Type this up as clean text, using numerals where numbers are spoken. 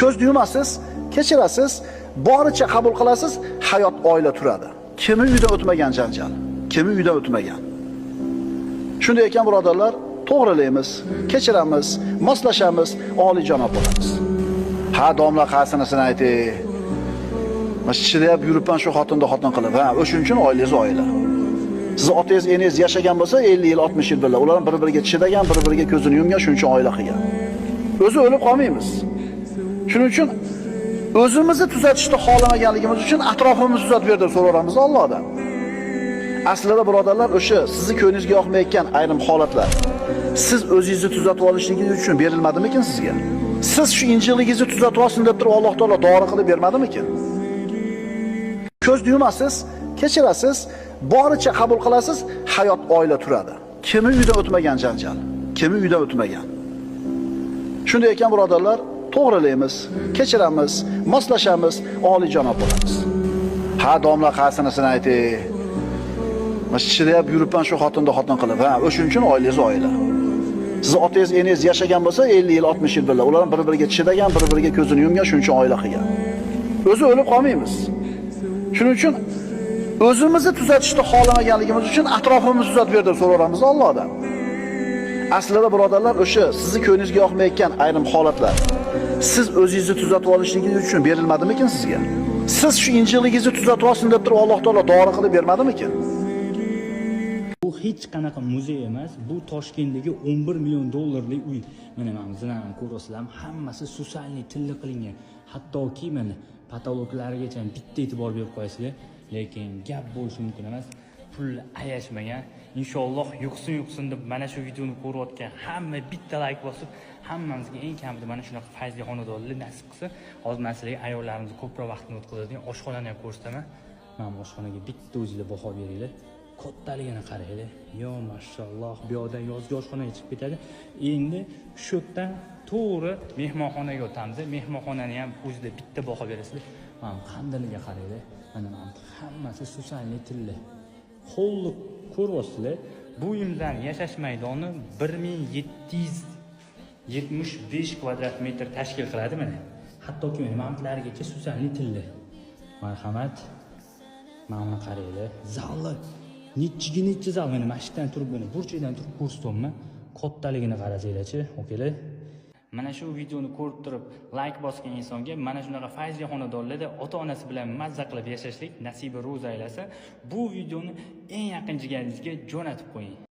Ko'z yumasiz, kechirasiz, boricha qabul qilasiz, hayot oila turadi. Kimi uyda o'tmagan janjal, kimi uyda o'tmagan. Shunday ekan birodarlar, to'g'rilaymiz, kechiramiz, moslashamiz, oliyjanob bo'lamiz. Ha, domla qasinasini ayting. Masjidda yuribman shu xotinda xotin qilib, ha, o'shuning uchun oilangiz oila. Siz otangiz, eningiz yashagan bo'lsa 50 yil, 60 yil birga, ular bir-biriga chidagan, bir-biriga ko'zini yumgan, shuning uchun oila qilgan. O'zi o'lib qolmaymiz. Shuning uchun o'zimizni tuzatishni xohlamaganligimiz uchun atrofimizni tuzatib berdi deb so'raymiz Allohdan. Aslida birodarlar, o'sha sizni ko'nglingizga yoqmayotgan ayrim holatlar siz o'zingizni tuzatib olishligingiz uchun berilmadimikin sizga? Siz shu injilligingizni tuzatib olsin deb turib Alloh taolo dori qilib bermadimikin? Ko'z yumasiz, kechirasiz, boricha qabul qilasiz, hayot oila turadi. Kimi uyda o'tmagan janjal, kimi uyda o'tmagan. Shunday ekan birodarlar, to'g'rilaymiz, kechiramiz, moslashamiz, oliyjanob bo'lamiz. Ha, domla qasinasini ayting. Masjidda yuribman shu xotinda xotin qilib, ha, o'shuning uchun oilangiz oila. Siz otangiz, eningiz yashagan bo'lsa 50 yil, 60 yil birga, ular bir-biriga chidagan, bir-biriga ko'zini yumgan, shuning uchun oila qilgan. O'zi o'lib qolmaymiz. Shuning uchun o'zimizni tuzatishni xohlamaganligimiz uchun atrofimizni tuzatib berdi deb so'raymiz Allohdan. Aslida birodarlar, o'sha sizni ko'nglingizga yoqmayotgan ayrim holatlar siz o'zingizni tuzatib olishligingiz uchun berilmadimikin sizga? Siz shu injilligingizni tuzatib olsin deb turib Alloh taolo dori qilib bermadimikin? Bu hech qanaqa muzey emas, bu Toshkentdagi 11 million dollarlik uy. Mana bizlar ko'rasizlar, hammasi susalniy tilla qilingan. Hattoki mana patologlargacha bitta e'tibor berib qo'yasizlar, lekin gap bo'lishi mumkin emas. Pul ayashmagan. Inshaalloh yuqsin deb mana shu videoni ko'rayotgan hamma bitta like bosib, hammamizga eng kamida mana shunaqa fayzli xonadonlar nasib qilsa, hozir men sizlarga ayollarimiz ko'proq vaqtni o'tkazadigan oshxonani ham ko'rsataman. Mana oshxonaga bitta o'zingizlar baho beringlar. Kattaligini qaranglar. Yo mashalloh, bu yoqdan yozgi oshxonaga chiqib ketadi. Endi shu yerdan to'g'ri mehmonxonaga o'tamiz. Mehmonxonani ham o'zida bitta baho berasizlar. Mana qandiliga qaranglar. Mana hammasi susanli tilla. Hovli ko'ryapsizlar. Bu uyimizdan yashash maydoni 1775 kvadrat metr tashkil qiladi mana. Hattoki mamlargacha susanli tilla. Marhamat. Mana qaranglar. Zalli necha zal mana mashqdan turib buni burchakdan turib ko'rsatdim. Kattaligini qarasanglarchi, okalar. Mana shu videoni ko'rib turib like bosgan insonga mana shunaqa fayzli xonadonlarda ota-onasi bilan mazza qilib yashashlik nasibi ro'za aylasa, bu videoni eng yaqin jigaringizga jo'natib qo'ying.